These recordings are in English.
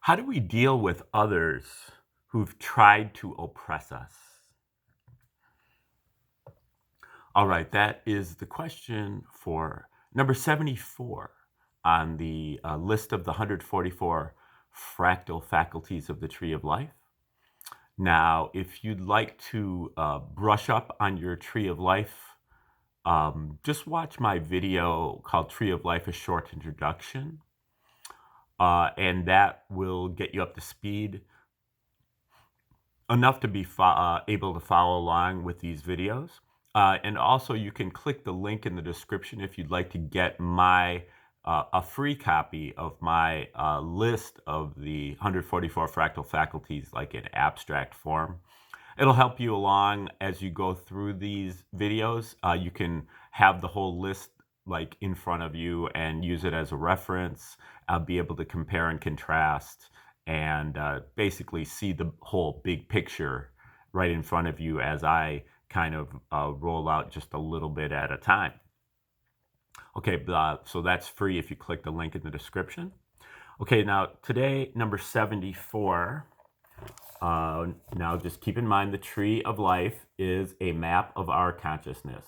How do we deal with others who've tried to oppress us? All right, that is the question for number 74 on the list of the 144 fractal faculties of the Tree of Life. Now, if you'd like to brush up on your Tree of Life, just watch my video called Tree of Life, A Short Introduction, and that will get you up to speed enough to be able to follow along with these videos. And also you can click the link in the description if you'd like to get my a free copy of my list of the 144 fractal faculties, like in abstract form. It'll help you along as you go through these videos. You can have the whole list like in front of you and use it as a reference. Be able to compare and contrast and basically see the whole big picture right in front of you as I kind of roll out just a little bit at a time. Okay, so that's free if you click the link in the description. Okay, now today, number 74. Now just keep in mind the Tree of Life is a map of our consciousness.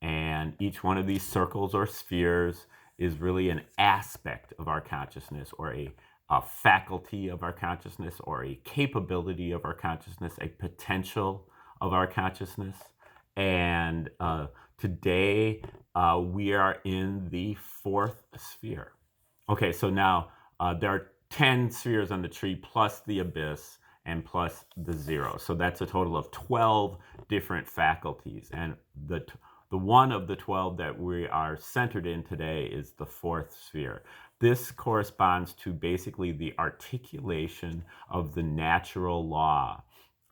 And each one of these circles or spheres is really an aspect of our consciousness, or a faculty of our consciousness, or a capability of our consciousness, a potential of our consciousness. And today we are in the fourth sphere. Okay, so now there are 10 spheres on the tree plus the abyss and plus the zero. So that's a total of 12 different faculties. And the one of the 12 that we are centered in today is the fourth sphere. This corresponds to basically the articulation of the natural law,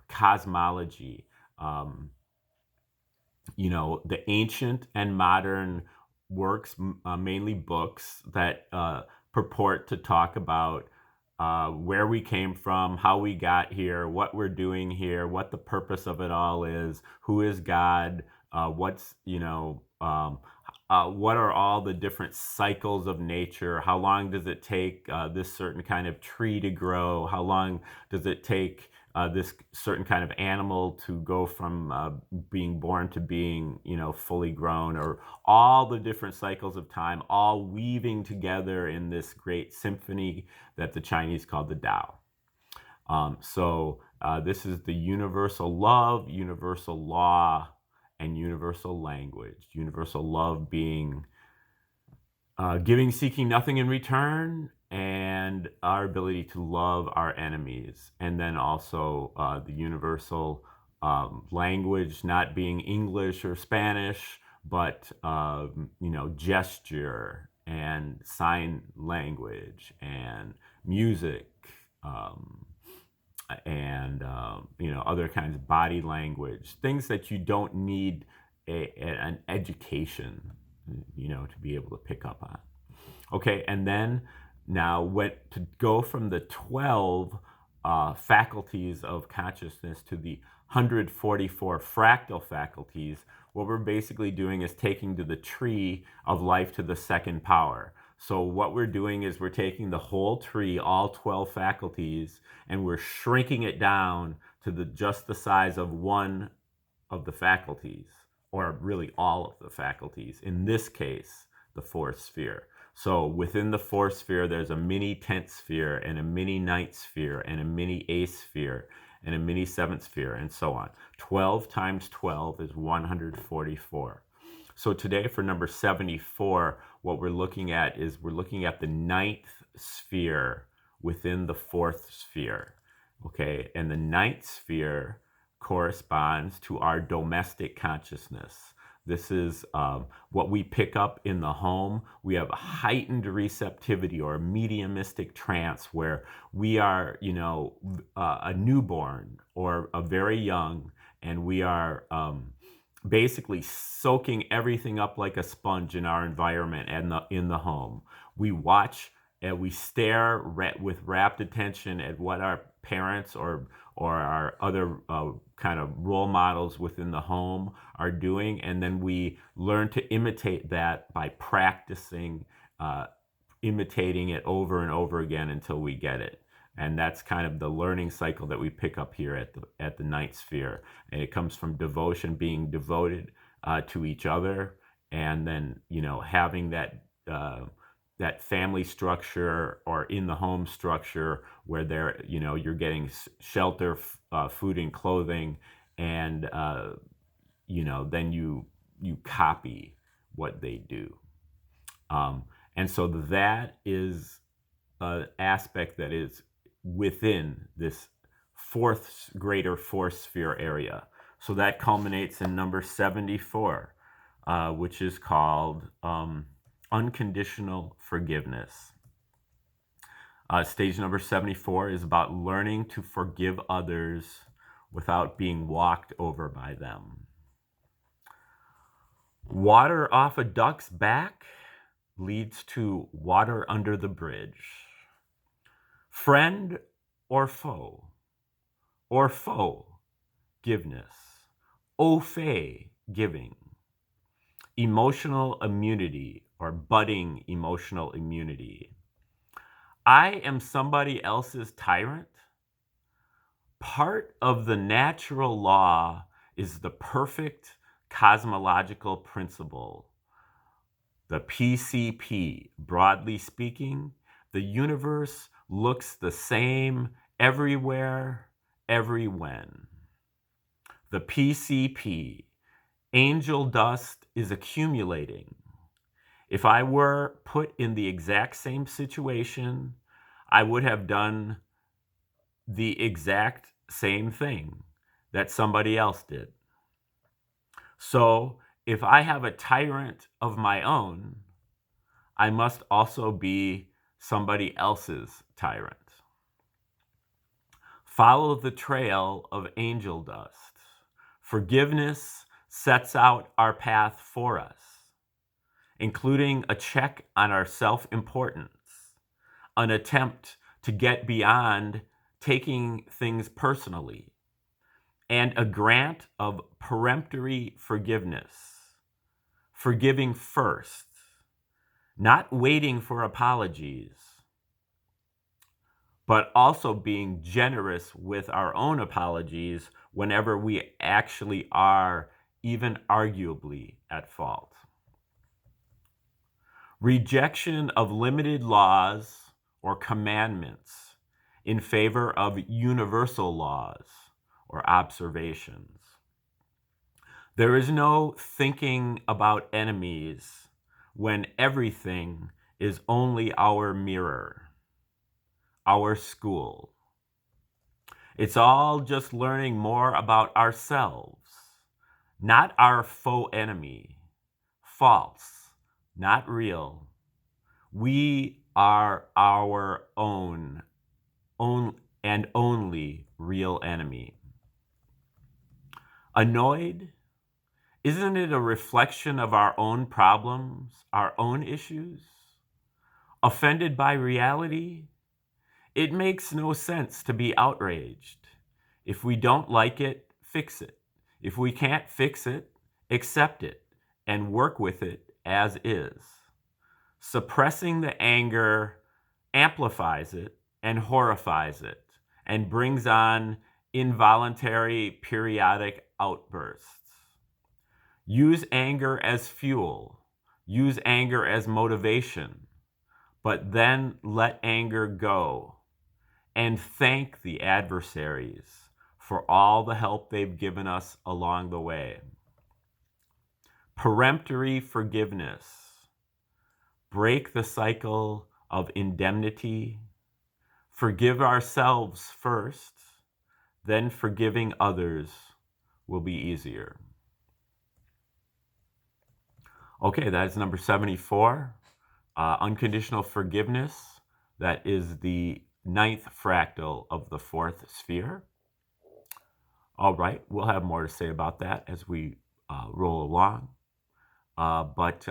cosmology, the ancient and modern works, mainly books that purport to talk about where we came from, how we got here, what we're doing here, what the purpose of it all is, who is God, what are all the different cycles of nature, how long does it take this certain kind of tree to grow, how long does it take this certain kind of animal to go from being born to being, fully grown, or all the different cycles of time, all weaving together in this great symphony that the Chinese call the Tao. So this is the universal love, universal law, and universal language. Universal love being giving, seeking nothing in return, and our ability to love our enemies. And then also the universal language not being English or Spanish, but gesture and sign language and music, and other kinds of body language, things that you don't need an education to be able to pick up on. Okay, and then now to go from the 12 faculties of consciousness to the 144 fractal faculties, what we're basically doing is taking to the tree of life to the second power. So what we're doing is we're taking the whole tree, all 12 faculties, and we're shrinking it down to just the size of one of the faculties, or really all of the faculties. In this case, the fourth sphere. So within the fourth sphere, there's a mini 10th sphere, and a mini 9th sphere, and a mini 8th sphere, and a mini 7th sphere, and so on. 12 times 12 is 144. So today for number 74, what we're looking at is the 9th sphere within the fourth sphere. Okay, and the 9th sphere corresponds to our domestic consciousness. This is what we pick up in the home. We have a heightened receptivity or a mediumistic trance where we are, a newborn or a very young, and we are basically soaking everything up like a sponge in our environment and in the home. We watch and we stare with rapt attention at what our parents or our other kind of role models within the home are doing, and then we learn to imitate that by practicing imitating it over and over again until we get it. And that's kind of the learning cycle that we pick up here at the ninth sphere. And it comes from devotion, being devoted to each other, and then, you know, having that that family structure or in the home structure where they're, you know, you're getting shelter, food and clothing, and you know, then you copy what they do. And so that is an aspect that is within this greater fourth sphere area. So that culminates in number 74, which is called unconditional forgiveness. Stage number 74 is about learning to forgive others without being walked over by them. Water off a duck's back leads to water under the bridge. Friend or foe, forgiveness, au fait, giving. Emotional immunity or budding emotional immunity. I am somebody else's tyrant. Part of the natural law is the perfect cosmological principle. The PCP, broadly speaking, the universe looks the same everywhere, every when. The PCP, angel dust is accumulating. If I were put in the exact same situation, I would have done the exact same thing that somebody else did. So if I have a tyrant of my own, I must also be somebody else's tyrant. Follow the trail of angel dust. Forgiveness sets out our path for us, including a check on our self-importance, an attempt to get beyond taking things personally, and a grant of peremptory forgiveness, forgiving first, not waiting for apologies, but also being generous with our own apologies whenever we actually are even arguably at fault. Rejection of limited laws or commandments in favor of universal laws or observations. There is no thinking about enemies when everything is only our mirror, our school. It's all just learning more about ourselves, not our faux enemy, false, not real. We are our own and only real enemy. Annoyed? Isn't it a reflection of our own problems, our own issues? Offended by reality? It makes no sense to be outraged. If we don't like it, fix it. If we can't fix it, accept it and work with it as is. Suppressing the anger amplifies it and horrifies it and brings on involuntary periodic outbursts. Use anger as fuel. Use anger as motivation. But then let anger go and thank the adversaries for all the help they've given us along the way. Peremptory forgiveness. Break the cycle of indemnity. Forgive ourselves first, then forgiving others will be easier. Okay, that is number 74, unconditional forgiveness. That is the 9th fractal of the 4th sphere. All right, we'll have more to say about that as we roll along. But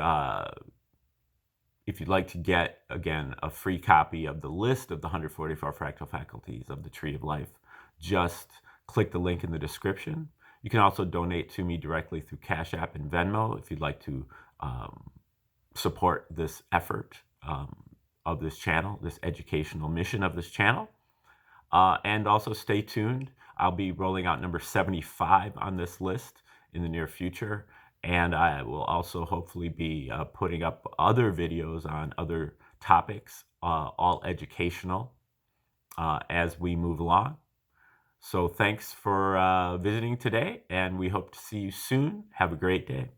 if you'd like to get, again, a free copy of the list of the 144 fractal faculties of the Tree of Life, just click the link in the description. You can also donate to me directly through Cash App and Venmo if you'd like to support this effort of this channel, this educational mission of this channel. And also stay tuned. I'll be rolling out number 75 on this list in the near future. And I will also hopefully be putting up other videos on other topics, all educational, as we move along. So thanks for visiting today, and we hope to see you soon. Have a great day.